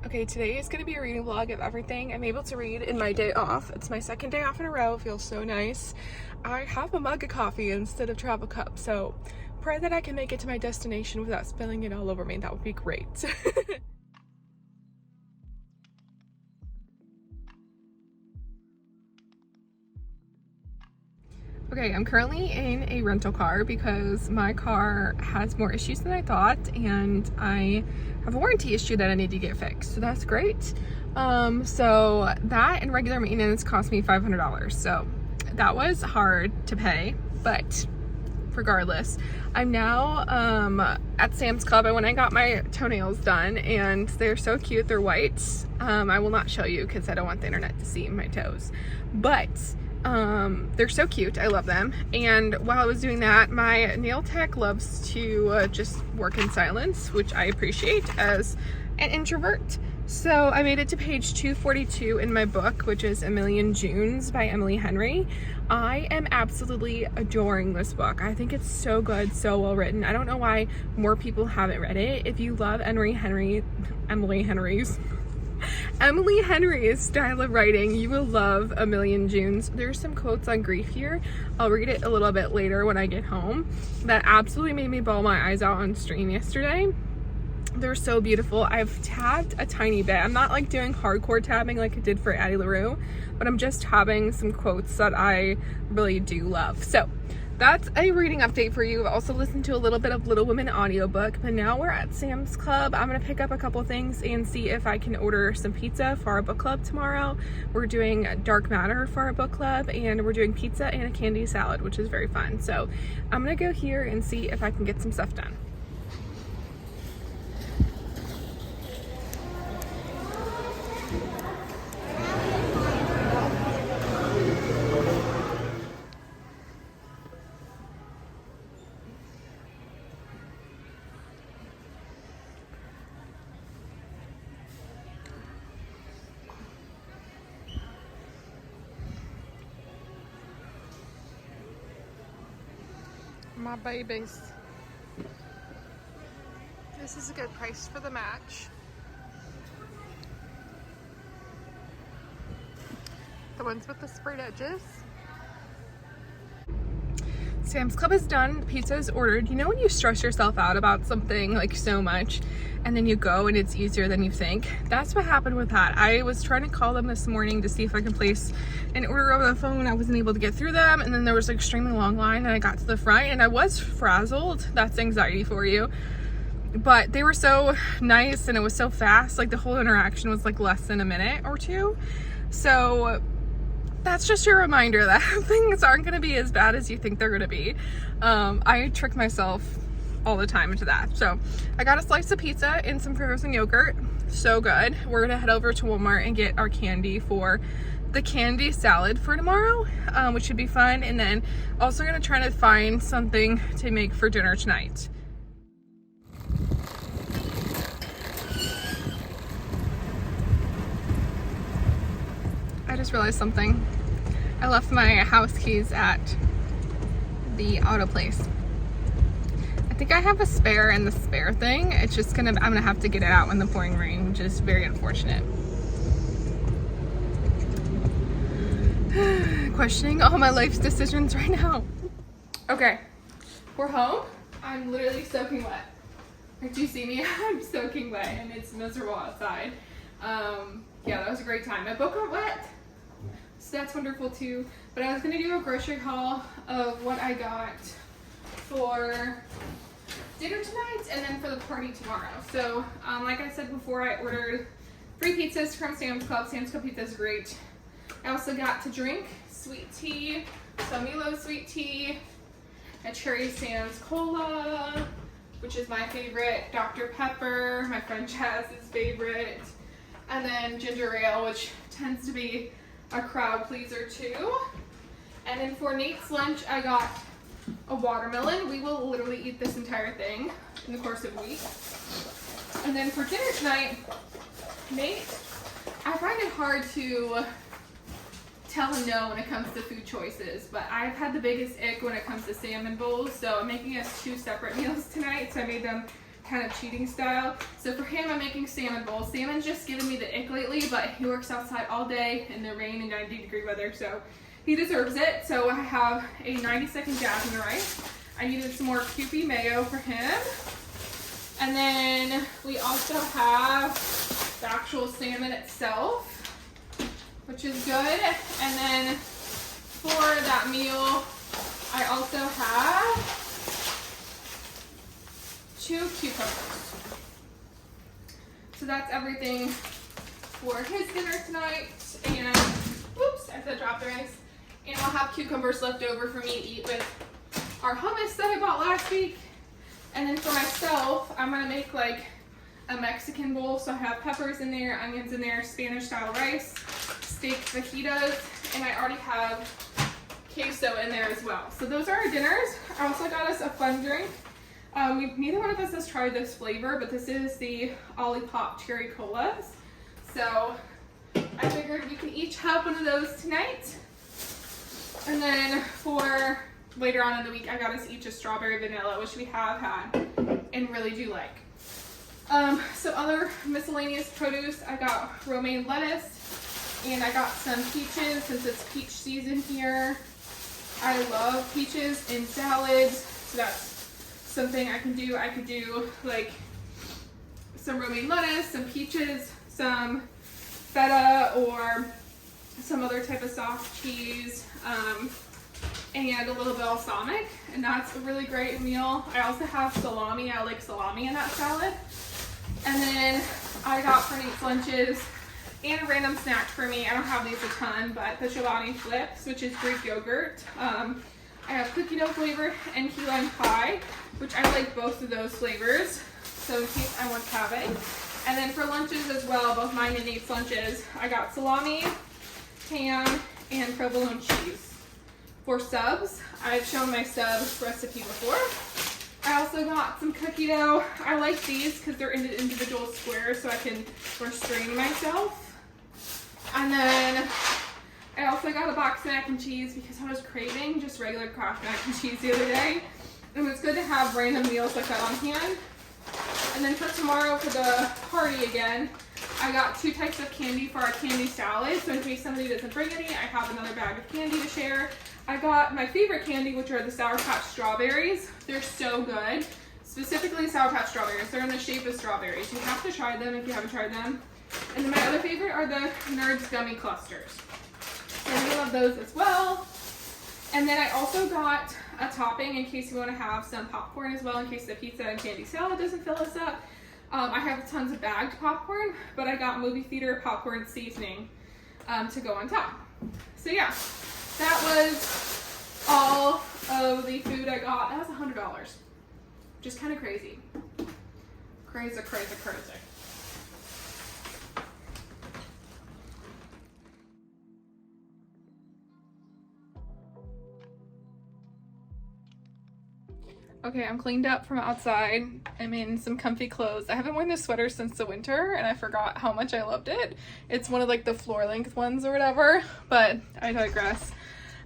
Okay, today is going to be a reading vlog of everything I'm able to read in my day off. It's my second day off in a row. It feels so nice. I have a mug of coffee instead of travel cup, so pray that I can make it to my destination without spilling it all over me. That would be great. Okay, I'm currently in a rental car because my car has more issues than I thought, and I have a warranty issue that I need to get fixed, so that's great. So that and regular maintenance cost me $500, so that was hard to pay, but regardless, I'm now at Sam's Club. I went and got my toenails done, and they're so cute. They're white. I will not show you because I don't want the internet to see my toes, but they're so cute. I love them. And while I was doing that, my nail tech loves to just work in silence, which I appreciate as an introvert. So I made it to page 242 in my book, which is A Million Junes by Emily Henry. I am absolutely adoring this book. I think it's so good, so well written. I don't know why more people haven't read it. If you love Emily Henry's style of writing, you will love A Million Junes. There's some quotes on grief here. I'll read it a little bit later when I get home. That absolutely made me bawl my eyes out on stream yesterday. They're so beautiful. I've tabbed a tiny bit. I'm not like doing hardcore tabbing like I did for Addie LaRue, but I'm just tabbing some quotes that I really do love. So that's a reading update for you. I've also listened to a little bit of Little Women audiobook, but now we're at Sam's Club. I'm gonna pick up a couple things and see if I can order some pizza for our book club tomorrow. We're doing Dark Matter for our book club, and we're doing pizza and a candy salad, which is very fun. So I'm gonna go here and see if I can get some stuff done. My babies. This is a good price for the match. The ones with the sprayed edges. Sam's Club is done. The pizza is ordered. You know when you stress yourself out about something like so much and then you go and it's easier than you think? That's what happened with that. I was trying to call them this morning to see if I could place an order over the phone. I wasn't able to get through them, and then there was an extremely long line, and I got to the front and I was frazzled. That's anxiety for you. But they were so nice and it was so fast. Like the whole interaction was like less than a minute or two. So that's just your reminder that things aren't gonna be as bad as you think they're gonna be. I trick myself all the time into that. So I got a slice of pizza and some frozen yogurt. So good. We're gonna head over to Walmart and get our candy for the candy salad for tomorrow, which should be fun. And then also gonna try to find something to make for dinner tonight. I just realized something. I left my house keys at the auto place. I think I have a spare in the spare thing. It's just I'm gonna have to get it out in the pouring rain, which is very unfortunate. Questioning all my life's decisions right now. Okay, we're home. I'm literally soaking wet. Like, do you see me? I'm soaking wet and it's miserable outside. Yeah, that was a great time. My book got wet, so that's wonderful too. But I was gonna do a grocery haul of what I got for dinner tonight and then for the party tomorrow. So, like I said before, I ordered 3 pizzas from Sam's Club. Sam's Club pizza is great. I also got to drink sweet tea, so Milo sweet tea, a Cherry Sands cola, which is my favorite, Dr. Pepper, my friend Jazz's favorite, and then ginger ale, which tends to be a crowd pleaser too. And then for Nate's lunch, I got a watermelon. We will literally eat this entire thing in the course of a week. And then for dinner tonight, Nate, I find it hard to tell him no when it comes to food choices, but I've had the biggest ick when it comes to salmon bowls, so I'm making us 2 separate meals tonight. So I made them kind of cheating style. So for him, I'm making salmon bowls. Salmon's just giving me the ick lately, but he works outside all day in the rain and 90-degree weather, so he deserves it. So I have a 90-second jasmine rice. I needed some more Kewpie mayo for him. And then we also have the actual salmon itself, which is good. And then for that meal, I also have 2 cucumbers. So that's everything for his dinner tonight. And, oops, I said drop the rice. And I'll have cucumbers left over for me to eat with our hummus that I bought last week. And then for myself, I'm gonna make like a Mexican bowl. So I have peppers in there, onions in there, Spanish style rice, steak fajitas, and I already have queso in there as well. So those are our dinners. I also got us a fun drink. Neither one of us has tried this flavor, but this is the Olipop Cherry Colas. So I figured we can each have one of those tonight. And then for later on in the week, I got us each a strawberry vanilla, which we have had and really do like. Some other miscellaneous produce, I got romaine lettuce, and I got some peaches since it's peach season here. I love peaches in salads, so that's something I can do. I could do like some romaine lettuce, some peaches, some feta, or some other type of soft cheese, and a little balsamic, and that's a really great meal. I also have salami. I like salami in that salad. And then I got for Nate's lunches and a random snack for me. I don't have these a ton, but the Chobani Flips, which is Greek yogurt. I have cookie dough flavor and key lime pie, which I like both of those flavors, so in case I want to have it. And then for lunches as well, both mine and Nate's lunches, I got salami, ham, and provolone cheese. For subs, I've shown my sub recipe before. I also got some cookie dough. I like these because they're in individual squares, so I can restrain myself. And then I also got a box of mac and cheese because I was craving just regular Kraft mac and cheese the other day. And it's good to have random meals like that on hand. And then for tomorrow for the party again, I got 2 types of candy for our candy salad. So in case somebody doesn't bring any, I have another bag of candy to share. I got my favorite candy, which are the Sour Patch strawberries. They're so good. Specifically Sour Patch strawberries. They're in the shape of strawberries. You have to try them if you haven't tried them. And then my other favorite are the Nerds gummy clusters. So I love those as well. And then I also got a topping in case you want to have some popcorn as well, in case the pizza and candy salad doesn't fill us up. I have tons of bagged popcorn, but I got movie theater popcorn seasoning to go on top. So yeah, that was all of the food I got. That was $100. Just kind of crazy. Crazy, crazy, crazy. Okay, I'm cleaned up from outside. I'm in some comfy clothes. I haven't worn this sweater since the winter, and I forgot how much I loved it. It's one of like the floor length ones or whatever, but I digress.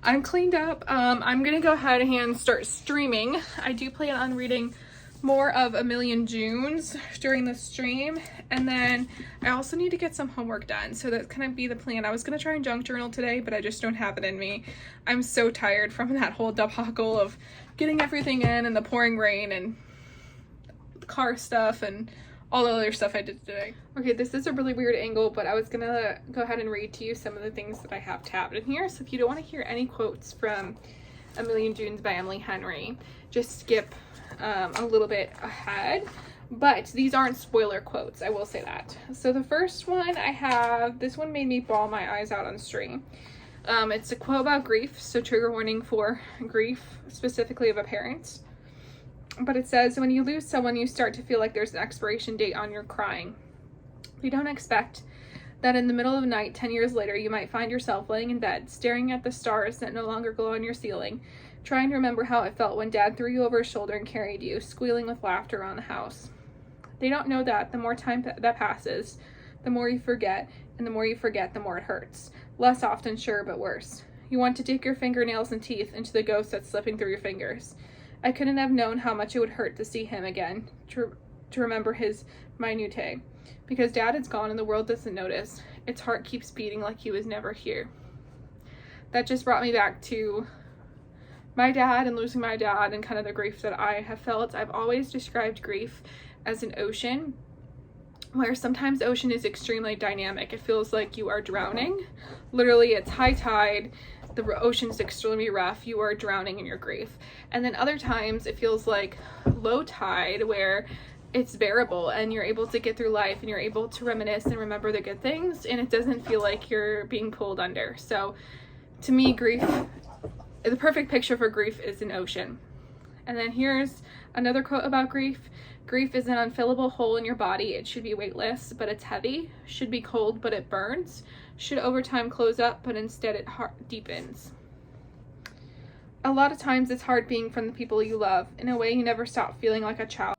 I'm cleaned up. I'm gonna go ahead and start streaming. I do plan on reading more of A Million Junes during the stream, and then I also need to get some homework done, so that's gonna be the plan. I was gonna try and junk journal today, but I just don't have it in me. I'm so tired from that whole debacle of getting everything in and the pouring rain and the car stuff and all the other stuff I did today. Okay, this is a really weird angle, but I was gonna go ahead and read to you some of the things that I have tabbed in here. So if you don't want to hear any quotes from A Million Junes by Emily Henry, just skip a little bit ahead. But these aren't spoiler quotes, I will say that. So the first one I have, this one made me bawl my eyes out on stream. It's a quote about grief, so trigger warning for grief, specifically of a parent. But it says, when you lose someone, you start to feel like there's an expiration date on your crying. You don't expect that in the middle of the night, 10 years later, you might find yourself laying in bed, staring at the stars that no longer glow on your ceiling, trying to remember how it felt when Dad threw you over his shoulder and carried you, squealing with laughter around the house. They don't know that the more time that passes, the more you forget, and the more you forget, the more it hurts. Less often, sure, but worse. You want to dig your fingernails and teeth into the ghost that's slipping through your fingers. I couldn't have known how much it would hurt to see him again, to to remember his minutiae. Because Dad is gone and the world doesn't notice, its heart keeps beating like he was never here. That just brought me back to my dad and losing my dad and kind of the grief that I have felt. I've always described grief as an ocean, where sometimes the ocean is extremely dynamic. It feels like you are drowning. Literally, it's high tide, the ocean's extremely rough, you are drowning in your grief. And then other times it feels like low tide, where it's bearable and you're able to get through life and you're able to reminisce and remember the good things, and it doesn't feel like you're being pulled under. So to me, grief, the perfect picture for grief is an ocean. And then here's another quote about grief. Grief is an unfillable hole in your body. It should be weightless, but it's heavy. Should be cold, but it burns. Should over time close up, but instead it deepens. A lot of times it's hard being from the people you love. In a way, you never stop feeling like a child.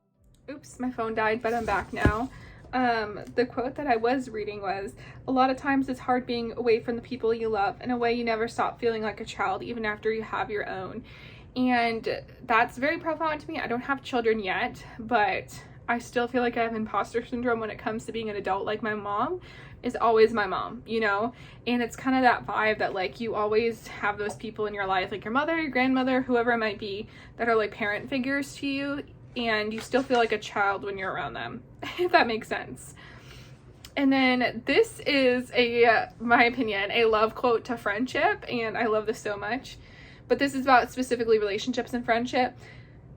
Oops, my phone died, but I'm back now. The quote that I was reading was, a lot of times it's hard being away from the people you love. In a way, you never stop feeling like a child, even after you have your own. And that's very profound to me. I don't have children yet, but I still feel like I have imposter syndrome when it comes to being an adult. Like, my mom is always my mom, you know? And it's kind of that vibe that, like, you always have those people in your life, like your mother, your grandmother, whoever it might be, that are like parent figures to you, and you still feel like a child when you're around them, if that makes sense. And then this is my opinion, a love quote to friendship, and I love this so much. But this is about specifically relationships and friendship.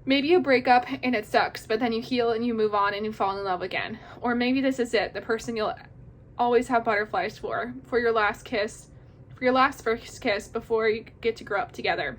Maybe you break up and it sucks, but then you heal and you move on and you fall in love again. Or maybe this is it, the person you'll always have butterflies for your last kiss, for your last first kiss before you get to grow up together.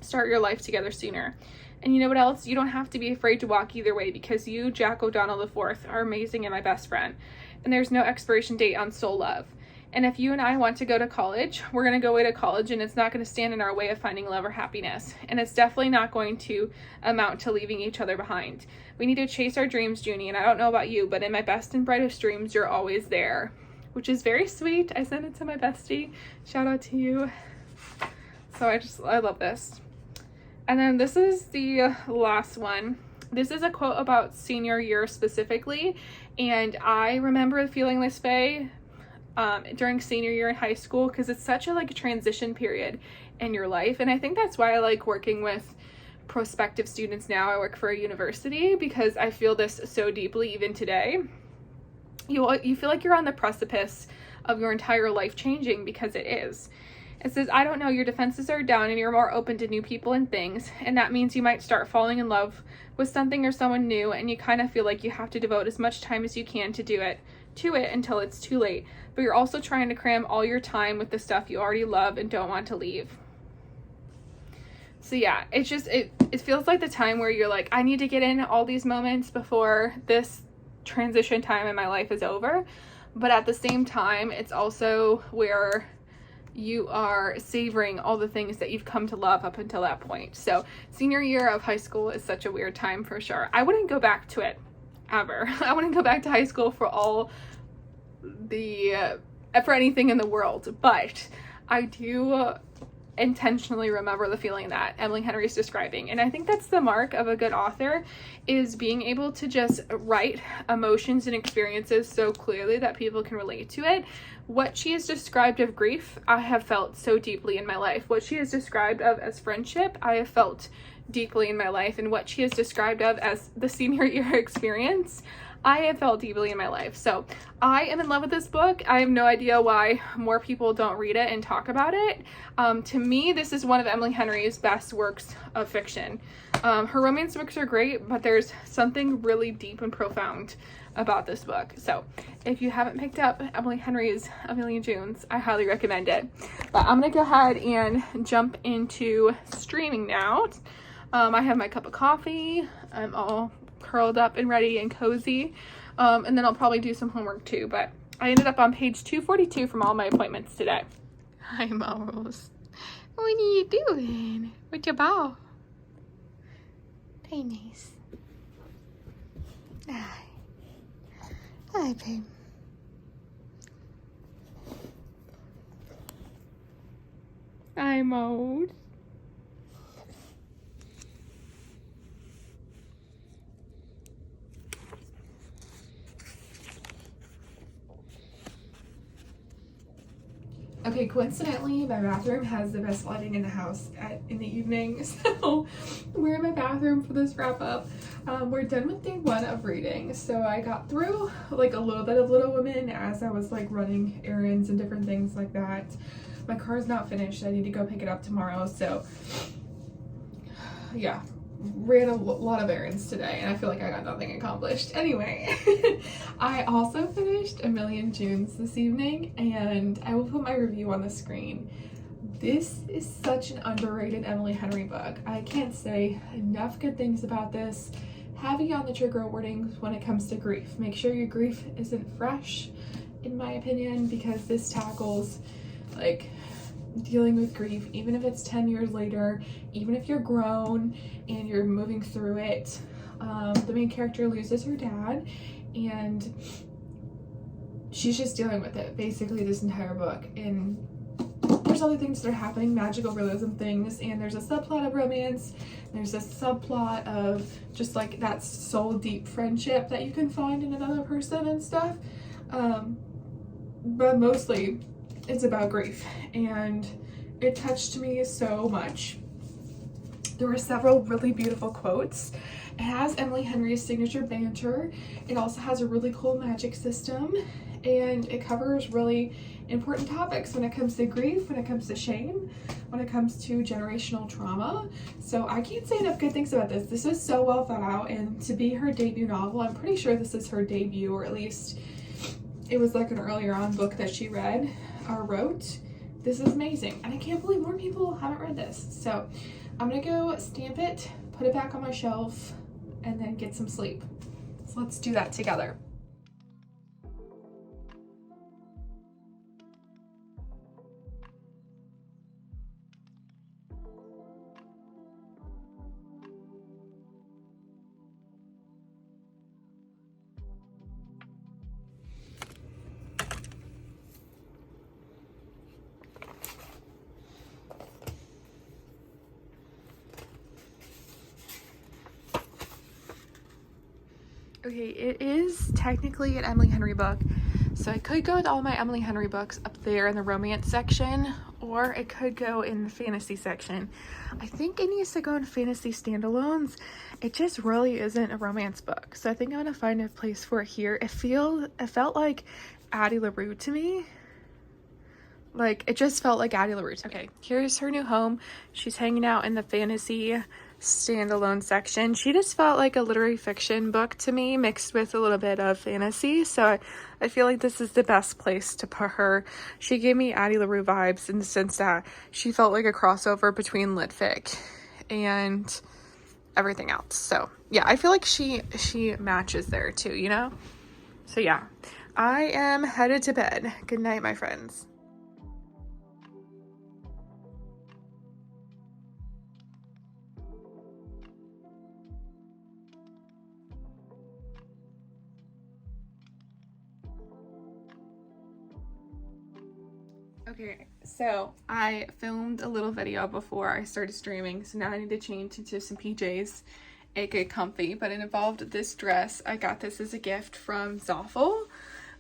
Start your life together sooner. And you know what else? You don't have to be afraid to walk either way, because you, Jack O'Donnell IV, are amazing and my best friend. And there's no expiration date on soul love. And if you and I want to go to college, we're going to go away to college, and it's not going to stand in our way of finding love or happiness. And it's definitely not going to amount to leaving each other behind. We need to chase our dreams, Junie, and I don't know about you, but in my best and brightest dreams, you're always there. Which is very sweet. I sent it to my bestie. Shout out to you. So I love this. And then this is the last one. This is a quote about senior year specifically, and I remember feeling this way during senior year in high school, because it's such a transition period in your life. And I think that's why I like working with prospective students now. I work for a university because I feel this so deeply even today. You feel like you're on the precipice of your entire life changing, because it is. It says, I don't know, your defenses are down and you're more open to new people and things, and that means you might start falling in love with something or someone new, and you kind of feel like you have to devote as much time as you can to it until it's too late. But you're also trying to cram all your time with the stuff you already love and don't want to leave. So yeah, it's just, it feels like the time where you're like, I need to get in all these moments before this transition time in my life is over. But at the same time, it's also where you are savoring all the things that you've come to love up until that point. So senior year of high school is such a weird time for sure. I wouldn't go back to it ever. I wouldn't go back to high school for for anything in the world, but I do intentionally remember the feeling that Emily Henry is describing. And I think that's the mark of a good author, is being able to just write emotions and experiences so clearly that people can relate to it. What she has described of grief, I have felt so deeply in my life. What she has described of as friendship, I have felt deeply in my life. And what she has described of as the senior year experience, I have felt deeply in my life. So I am in love with this book. I have no idea why more people don't read it and talk about it. To me, this is one of Emily Henry's best works of fiction. Her romance books are great, but there's something really deep and profound about this book. So if you haven't picked up Emily Henry's A Million Junes, I highly recommend it. But I'm gonna go ahead and jump into streaming now. I have my cup of coffee. I'm all curled up and ready and cozy, and then I'll probably do some homework too. But I ended up on page 242 from all my appointments today. Hi, Morals. What are you doing with your ball? Very nice. Hi. Hi, babe. Hi, Mode. Okay, coincidentally, my bathroom has the best lighting in the house in the evening, so we're in my bathroom for this wrap up. We're done with day 1 of reading, so I got through like a little bit of Little Women as I was like running errands and different things like that. My car's not finished. I need to go pick it up tomorrow, so yeah. Ran a lot of errands today and I feel like I got nothing accomplished. Anyway, I also finished A Million Junes this evening and I will put my review on the screen. This is such an underrated Emily Henry book. I can't say enough good things about this. Heavy on the trigger warnings when it comes to grief. Make sure your grief isn't fresh, in my opinion, because this tackles like dealing with grief, even if it's 10 years later, even if you're grown and you're moving through it. The main character loses her dad and she's just dealing with it basically this entire book, and there's other things that are happening, magical realism things, and there's a subplot of romance, there's a subplot of just like that soul deep friendship that you can find in another person and stuff, but mostly it's about grief, and it touched me so much. There were several really beautiful quotes. It has Emily Henry's signature banter. It also has a really cool magic system, and it covers really important topics when it comes to grief, when it comes to shame, when it comes to generational trauma. So I can't say enough good things about this. This is so well thought out, and to be her debut novel, I'm pretty sure this is her debut, or at least it was like an earlier on book that she read or wrote. This is amazing, and I can't believe more people haven't read this. So I'm gonna go stamp it, put it back on my shelf, and then get some sleep. So let's do that together. Okay, it is technically an Emily Henry book, so I could go with all my Emily Henry books up there in the romance section, or it could go in the fantasy section. I think it needs to go in fantasy standalones. It just really isn't a romance book, so I think I'm gonna find a place for it here. It felt like Addie LaRue to me. Like, it just felt like Addie LaRue to me. Okay, here's her new home. She's hanging out in the fantasy standalone section. She just felt like a literary fiction book to me, mixed with a little bit of fantasy, so I feel like this is the best place to put her. She gave me Addie LaRue vibes in the sense that she felt like a crossover between lit fic and everything else. So yeah, I feel like she matches there too, you know? So yeah, I am headed to bed. Good night, my friends. Okay, so I filmed a little video before I started streaming, so now I need to change into some PJs, aka comfy, but it involved this dress. I got this as a gift from Zoffel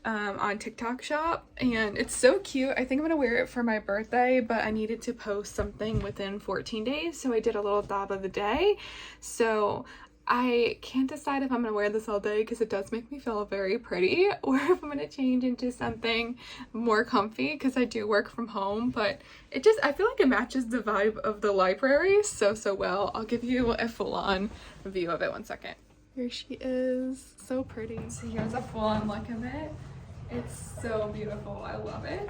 on TikTok shop, and it's so cute. I think I'm gonna wear it for my birthday, but I needed to post something within 14 days, so I did a little dab of the day. So I can't decide if I'm gonna wear this all day because it does make me feel very pretty, or if I'm gonna change into something more comfy because I do work from home, but I feel like it matches the vibe of the library so well. I'll give you a full-on view of it. One second. Here she is, so pretty. So here's a full-on look of it. It's so beautiful, I love it.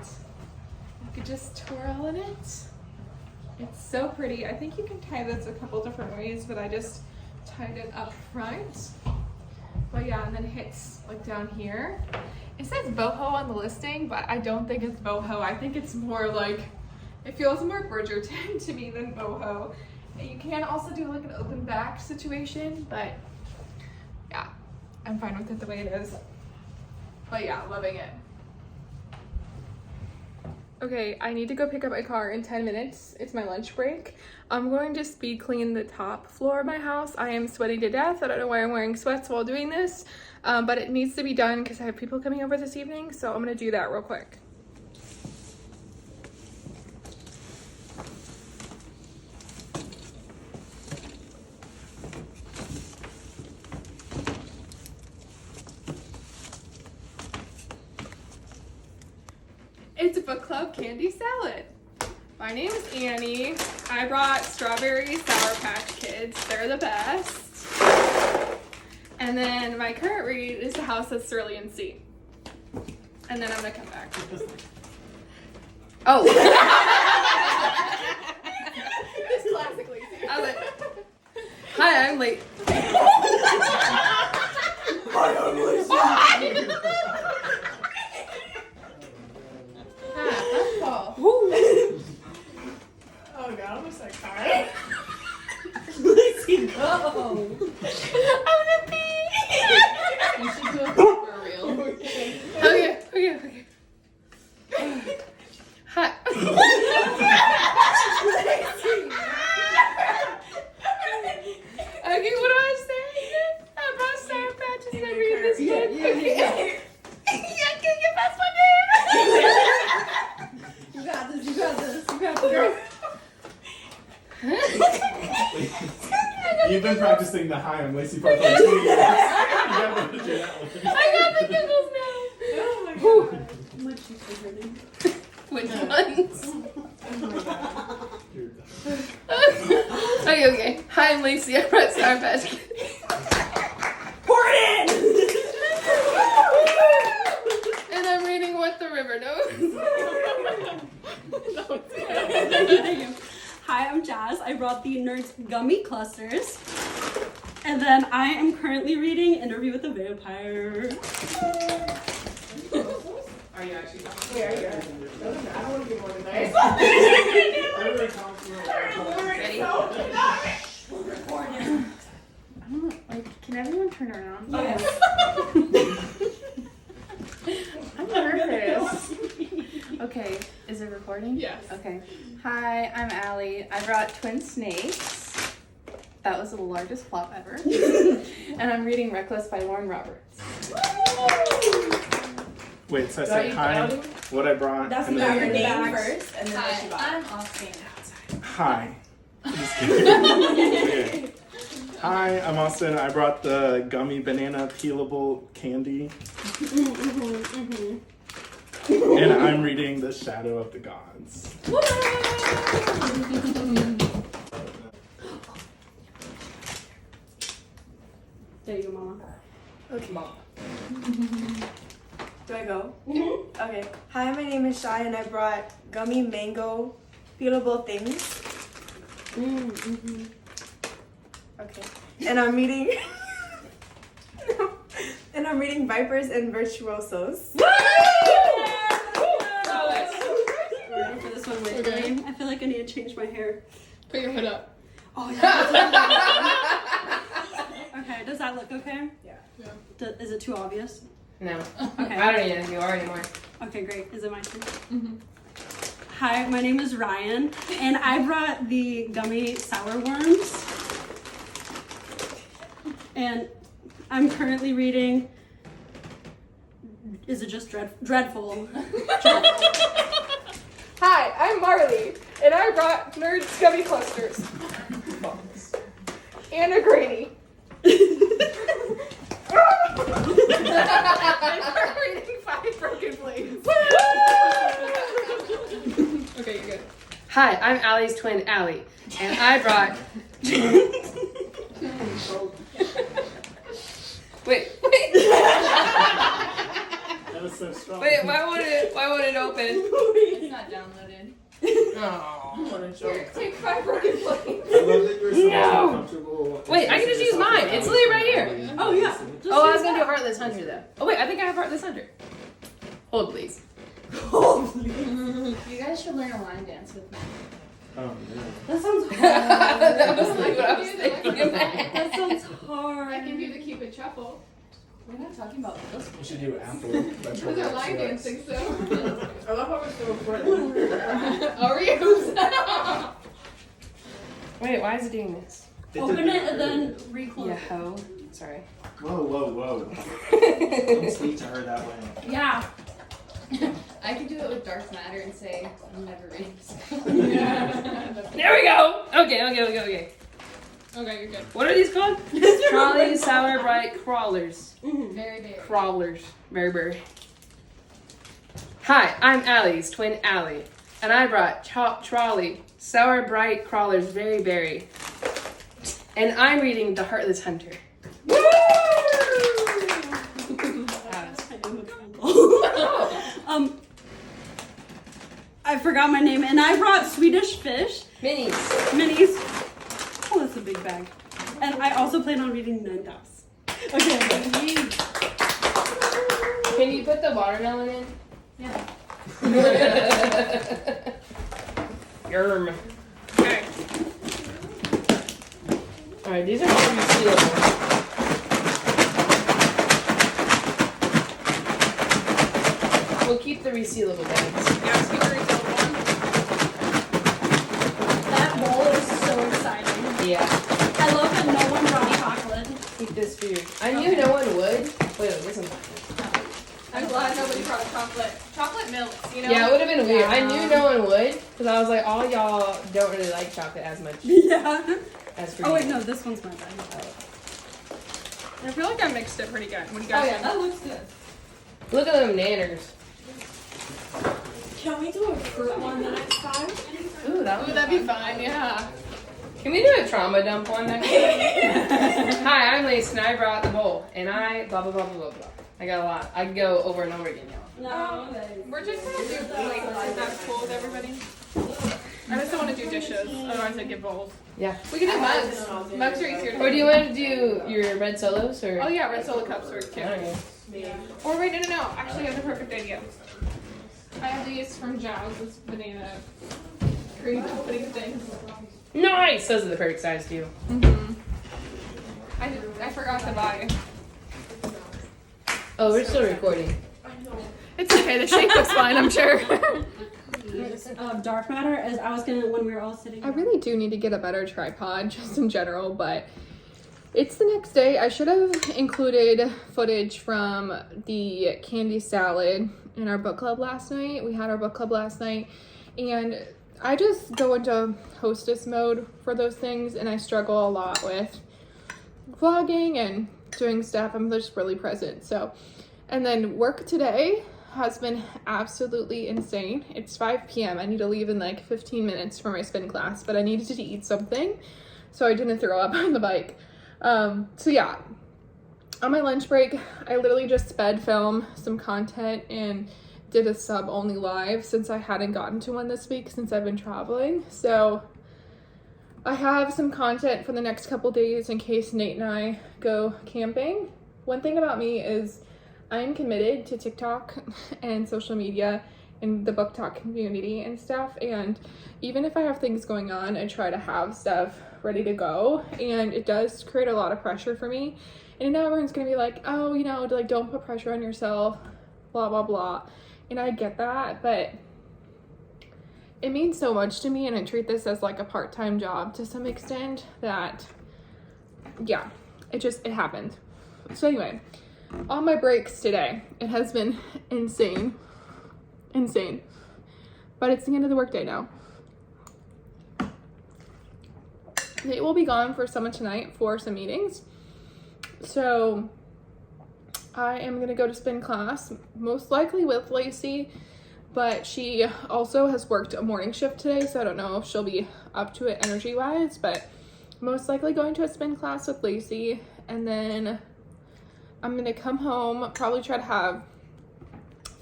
You could just twirl in it. It's so pretty. I think you can tie this a couple different ways, but I just tied it up front. But yeah, and then it hits like down here. It says boho on the listing, but I don't think it's boho. I think it's more like, it feels more Bridgerton to me than boho. And you can also do like an open back situation, but yeah, I'm fine with it the way it is. But yeah, loving it. Okay, I need to go pick up my car in 10 minutes. It's my lunch break. I'm going to speed clean the top floor of my house. I am sweating to death. I don't know why I'm wearing sweats while doing this, but it needs to be done because I have people coming over this evening, so I'm gonna do that real quick. It's a book club candy salad. My name is Annie. I brought strawberry Sour Patch Kids. They're the best. And then my current read is The House That's Cerulean Sea. And then I'm gonna come back. Oh. This classic Lacey. Hi, I'm late. Hi, I'm Lacey. Oh god, I'm just like sorry. Lacey, go. I'm gonna pee. You should go for real. Okay. Hi. Okay, what do I say? I brought Sour Patches and I read this book. Okay. I can't get past my name. You got this. You've been practicing the hi, I'm Lacey part for 2 years. You gotta do that one. I got the giggles now. Oh my Whew. god. My cheeks are hurting. Which ones? Oh my god. Okay. Hi, I'm Lacey. I brought Sour Patch Kids. Pour it And I'm reading What the River Knows. in. Hi, I'm Jazz. I brought the Nerds Gummy Clusters. And then I am currently reading Interview with the Vampire. Are you actually talking? Wait, are you? I don't want to be more than nice. Ready? Can everyone turn around? Yes. I'm nervous. Okay, is it recording? Yes. Okay. Hi, I'm Allie. I brought Twin Snakes. That was the largest flop ever. And I'm reading Reckless by Lauren Roberts. Wait, so I said hi, what I brought, That's and not then your name first, and then what you bought. I'm Austin. hi. Just kidding. Okay. Hi, I'm Austin. I brought the gummy banana peelable candy. And I'm reading The Shadow of the Gods. There you go, Mama. Okay. Do I go? Okay. Hi, my name is Shai, and I brought gummy mango peelable things. Okay. And I'm reading. And I'm reading Vipers and Virtuosos. Ready for this one? Wait, wait. I feel like I need to change my hair. Put your hood up. Oh, yeah. Okay, does that look okay? Yeah. Is it too obvious? No. Okay. I don't even know who you are anymore. Okay, great. Is it my turn? Hi, my name is Ryan, and I brought the gummy sour worms. And I'm currently reading. Is it just dreadful? Hi, I'm Marley, and I brought Nerds Gummy Clusters. And a granny. I'm reading 5 Broken Blades. Okay, you're good. Hi, I'm Allie's twin, Allie, and I brought. Wait. That was so strong. Wait, why won't it open? It's not downloaded. Oh. Take 5 Broken Blades. I love that you're so No. comfortable. Wait, I can just use mine. It's literally right here. Oh, yeah. Oh, I was gonna do Heartless Hunter though. Oh wait, I think I have Heartless Hunter. Hold please. You guys should learn a line dance with me. Oh, no. That sounds hard. That was like what I was thinking. That sounds hard. I can do the Cupid Shuffle. We're not talking about this. We should do Apple. That's Those what are line works. dancing, so. I love how we're still recording. Oreos. Wait, why is it doing this? Open it and then reclose. Yeah, ho. Sorry. Whoa, whoa, whoa. Don't speak to her that way. Yeah. I could do it with Dark Matter and say, I'm never reading this. There we go. Okay. Okay, you're good. What are these called? Trolley Sour Bright Crawlers. Very, very. Crawlers. Very. Hi, I'm Allie's twin Allie, and I brought Chop Trolley, Sour Bright Crawlers Very Berry. And I'm reading The Heartless Hunter. I forgot my name, and I brought Swedish Fish Minis. minis. Oh, that's a big bag. And I also plan on reading Nine Taps. Okay. Can you put the watermelon in? Yeah. Yerm. Okay. Alright, these are all resealable. We'll keep the resealable bags. Yeah, keep the resealable one. That bowl is so exciting. Yeah. I love that no one brought chocolate. Keep this for you. I knew no one would. Wait, this one's not good. I'm glad nobody brought chocolate milk, you know? Yeah, it would have been weird. I Yeah. knew no one would, because I was like, all y'all don't really like chocolate as much Yeah. as for Oh you. wait, no, this one's my bag. I feel like I mixed it pretty good. What do you Oh guys yeah, think? that looks good. Look at them nanners. Can we do a fruit one the next time? Ooh, that Ooh, would that'd be fun, yeah. Can we do a trauma dump one next time? Hi, I'm Lace, and I brought the bowl, and I blah blah blah blah blah blah. I got a lot. I can go over and over again, y'all. No. We're just gonna do plates if that's cool with everybody. I just don't want to do dishes, otherwise I'd get bowls. Yeah. We can do mugs. Mugs are easier to Or do you want to do your red solos or? Oh yeah, red solo cups work too. Okay. Or wait, no. Actually, I have the perfect idea. I have these from Jazz's banana cream pudding things. Nice. Those are the perfect size too. I forgot to buy. Oh, we're still recording. It's okay. The shape looks fine, I'm sure. Dark matter, as I was gonna when we were all sitting. I really do need to get a better tripod, just in general, but it's the next day. I should have included footage from the candy salad in our book club last night. We had our book club last night, and I just go into hostess mode for those things, and I struggle a lot with vlogging and doing stuff. I'm just really present. So, and then work today has been absolutely insane. It's 5 p.m. I need to leave in like 15 minutes for my spin class, but I needed to eat something, so I didn't throw up on the bike. So yeah, on my lunch break, I literally just sped film some content and did a sub only live since I hadn't gotten to one this week since I've been traveling. So I have some content for the next couple days in case Nate and I go camping. One thing about me is I am committed to TikTok and social media and the book talk community and stuff, and even if I have things going on, I try to have stuff ready to go, and it does create a lot of pressure for me. And I know everyone's gonna be like, oh, you know, like, don't put pressure on yourself, blah blah blah, and I get that, but it means so much to me, and I treat this as like a part-time job to some extent that, yeah, it happened. So anyway, on my breaks today, it has been insane, but it's the end of the workday now. Nate will be gone for some of tonight for some meetings, so I am gonna go to spin class, most likely with Lacey, but she also has worked a morning shift today, so I don't know if she'll be up to it energy wise, but most likely going to a spin class with Lacey, and then I'm gonna come home, probably try to have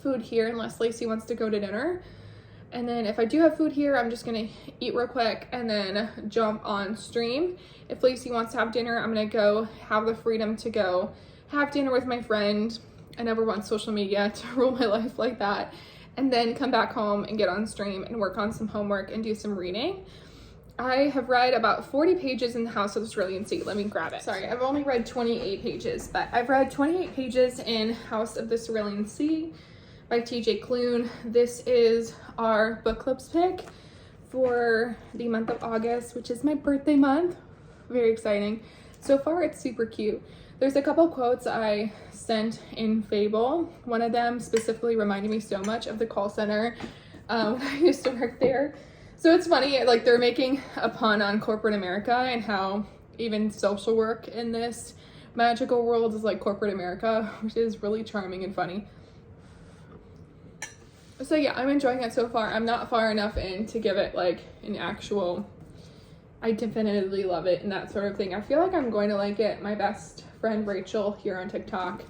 food here unless Lacey wants to go to dinner. And then if I do have food here, I'm just gonna eat real quick and then jump on stream. If Lacey wants to have dinner, I'm gonna go have the freedom to go have dinner with my friend. I never want social media to rule my life like that. And then come back home and get on stream and work on some homework and do some reading. I have read about 40 pages in the House of the Cerulean Sea. Let me grab it. Sorry, I've only read 28 pages, but I've read 28 pages in House of the Cerulean Sea by TJ Klune. This is our book club's pick for the month of August, which is my birthday month. Very exciting. So far, it's super cute. There's a couple quotes I sent in Fable. One of them specifically reminded me so much of the call center when I used to work there. So it's funny, like, they're making a pun on corporate America and how even social work in this magical world is like corporate America, which is really charming and funny. So yeah, I'm enjoying it so far. I'm not far enough in to give it like an actual, I definitively love it and that sort of thing. I feel like I'm going to like it. My best friend Rachel here on TikTok,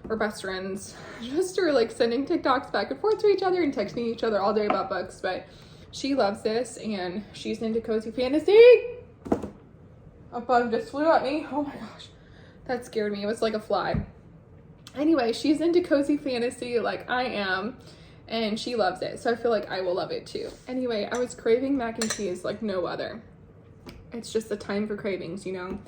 we're best friends, just are like sending TikToks back and forth to each other and texting each other all day about books, but she loves this and she's into cozy fantasy. A bug just flew at me. Oh my gosh, that scared me. It was like a fly. Anyway, she's into cozy fantasy like I am, and she loves it, so I feel like I will love it too. Anyway, I was craving mac and cheese like no other. It's just the time for cravings, you know?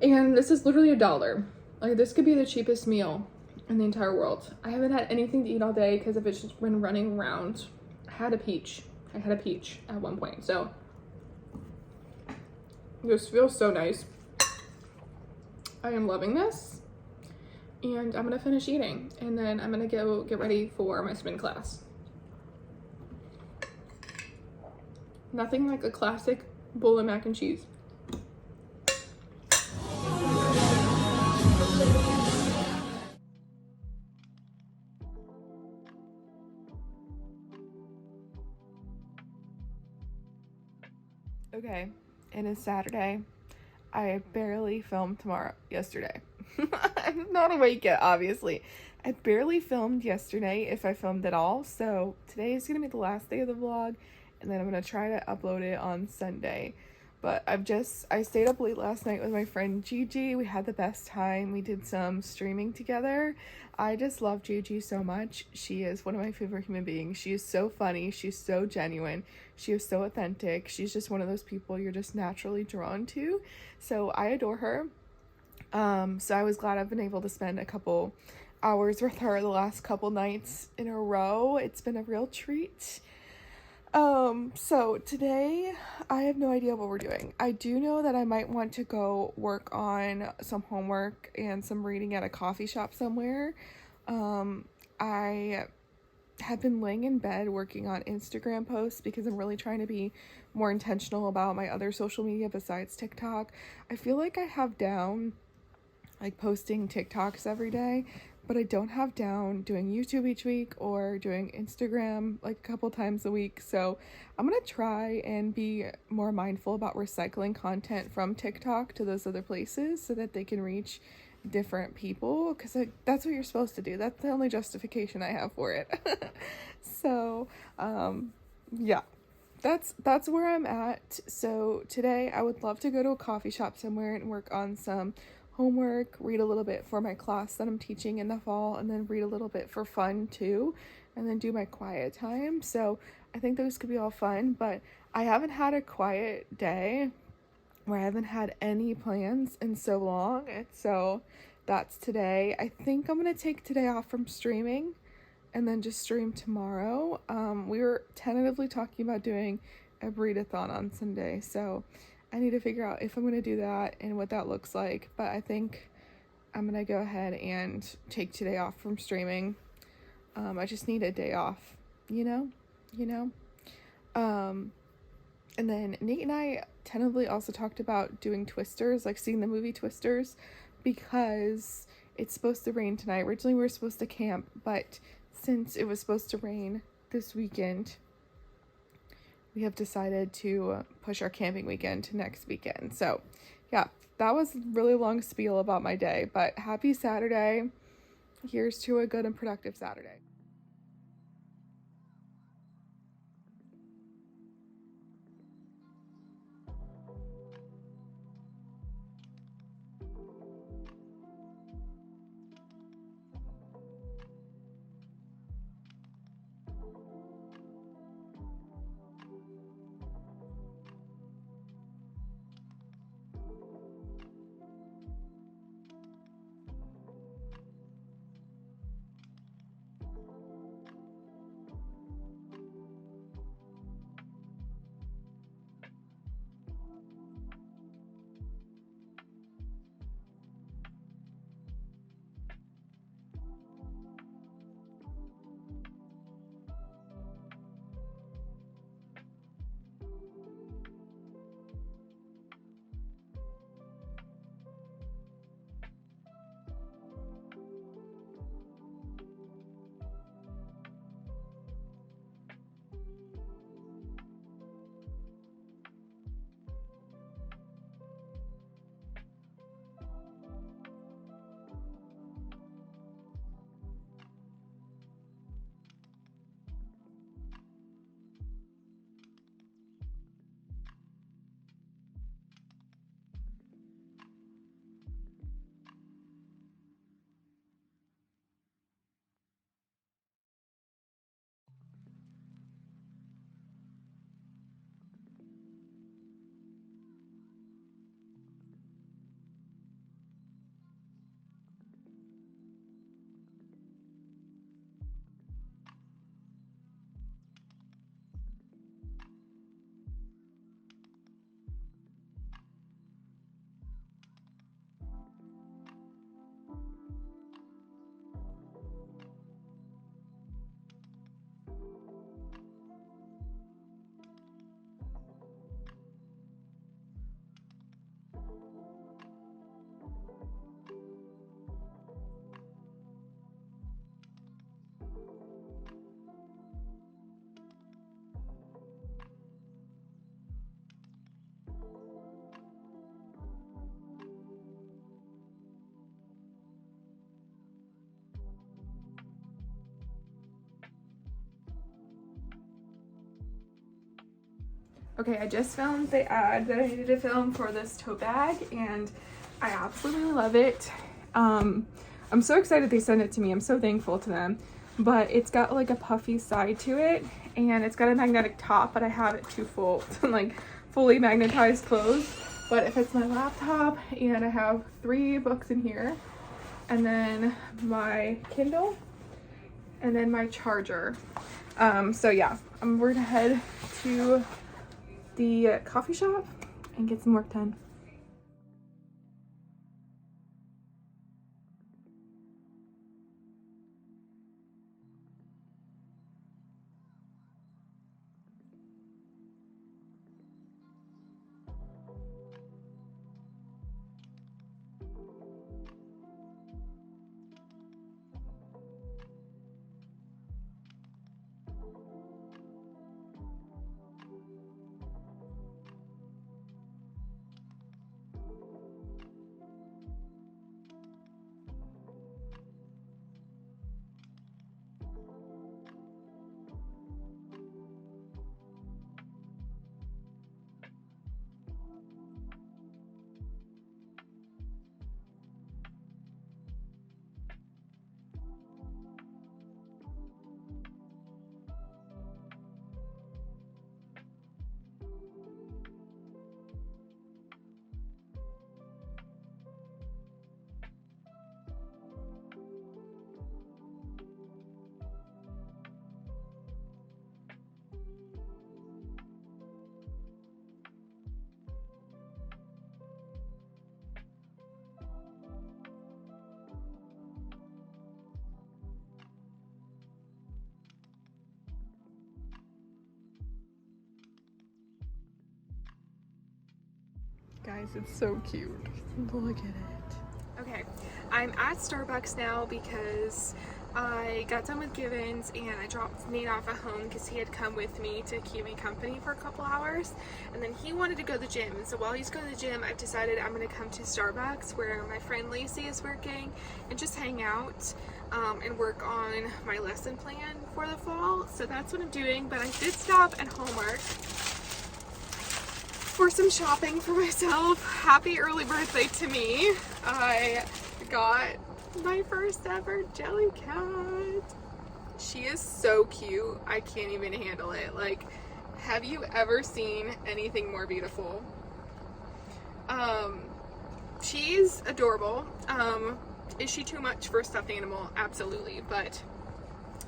And this is literally $1. Like, this could be the cheapest meal in the entire world. I haven't had anything to eat all day because I've just been running around. I had a peach at one point, so this feels so nice. I am loving this. And I'm gonna finish eating and then I'm gonna go get ready for my spin class. Nothing like a classic bowl of mac and cheese. Okay, it is Saturday. I barely filmed yesterday. I'm not awake yet, obviously. I barely filmed yesterday, if I filmed at all. So today is gonna be the last day of the vlog, and then I'm gonna try to upload it on Sunday. But I stayed up late last night with my friend Gigi. We had the best time. We did some streaming together. I just love Gigi so much. She is one of my favorite human beings. She is so funny. She's so genuine. She is so authentic. She's just one of those people you're just naturally drawn to. So I adore her. So I was glad I've been able to spend a couple hours with her the last couple nights in a row. It's been a real treat. So today I have no idea what we're doing. I do know that I might want to go work on some homework and some reading at a coffee shop somewhere. I have been laying in bed working on Instagram posts because I'm really trying to be more intentional about my other social media besides TikTok. I feel like I have down like posting TikToks every day, but I don't have down doing YouTube each week or doing Instagram like a couple times a week. So I'm gonna try and be more mindful about recycling content from TikTok to those other places so that they can reach different people, because that's what you're supposed to do. That's the only justification I have for it. So yeah, that's where I'm at. So today I would love to go to a coffee shop somewhere and work on some homework, read a little bit for my class that I'm teaching in the fall, and then read a little bit for fun too, and then do my quiet time. So I think those could be all fun, but I haven't had a quiet day where I haven't had any plans in so long, and so that's today. I think I'm gonna take today off from streaming and then just stream tomorrow. We were tentatively talking about doing a readathon on Sunday, so I need to figure out if I'm going to do that and what that looks like, but I think I'm going to go ahead and take today off from streaming. I just need a day off, you know? And then Nate and I tentatively also talked about doing Twisters, like seeing the movie Twisters, because it's supposed to rain tonight. Originally we were supposed to camp, but since it was supposed to rain this weekend, we have decided to push our camping weekend to next weekend. So yeah, that was a really long spiel about my day, but happy Saturday. Here's to a good and productive Saturday. Okay, I just filmed the ad that I needed to film for this tote bag, and I absolutely love it. I'm so excited they sent it to me. I'm so thankful to them. But it's got like a puffy side to it, and it's got a magnetic top, but I have it to full, like fully magnetized closed. But it fits my laptop, and I have 3 books in here, and then my Kindle, and then my charger. So yeah, we're gonna head to the coffee shop and get some work done. Guys, it's so cute. Look at it. Okay, I'm at Starbucks now because I got done with Givens and I dropped Nate off at home because he had come with me to keep me company for a couple hours, and then he wanted to go to the gym. And so while he's going to the gym, I've decided I'm going to come to Starbucks where my friend Lacey is working and just hang out and work on my lesson plan for the fall. So that's what I'm doing, but I did stop at Hallmark for some shopping for myself. Happy early birthday to me. I got my first ever Jellycat. She is so cute. I can't even handle it. Like, have you ever seen anything more beautiful? She's adorable. Is she too much for a stuffed animal? Absolutely, but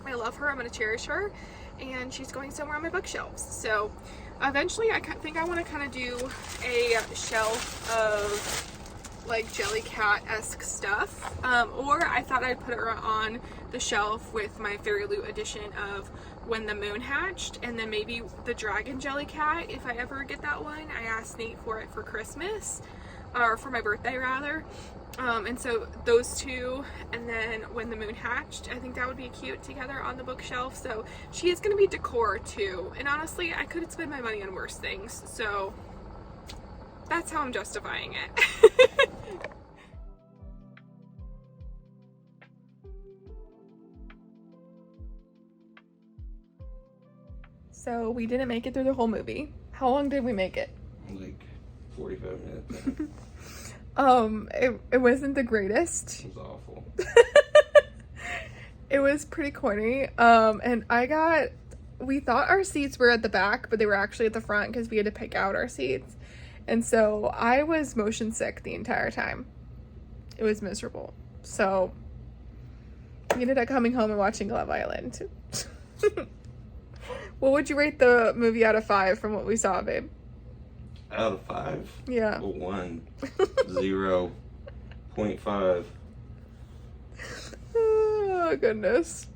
I love her. I'm gonna cherish her, and she's going somewhere on my bookshelves. So eventually I think I want to kind of do a shelf of like Jellycat-esque stuff, or I thought I'd put her on the shelf with my Fairy Loot edition of When the Moon Hatched, and then maybe the Dragon Jellycat if I ever get that one. I asked Nate for it for Christmas, or for my birthday rather. And so those two, and then When the Moon Hatched, I think that would be cute together on the bookshelf. So she is going to be decor too, and honestly I couldn't spend my money on worse things, so that's how I'm justifying it. So we didn't make it through the whole movie. How long did we make it? Like 45 minutes. It wasn't the greatest. It was awful. It was pretty corny. And we thought our seats were at the back, but they were actually at the front because we had to pick out our seats. And so I was motion sick the entire time. It was miserable. So we ended up coming home and watching Love Island. What would you rate the movie out of 5 from what we saw, babe? Out of 5? Yeah. 1. 0.5. Oh, goodness.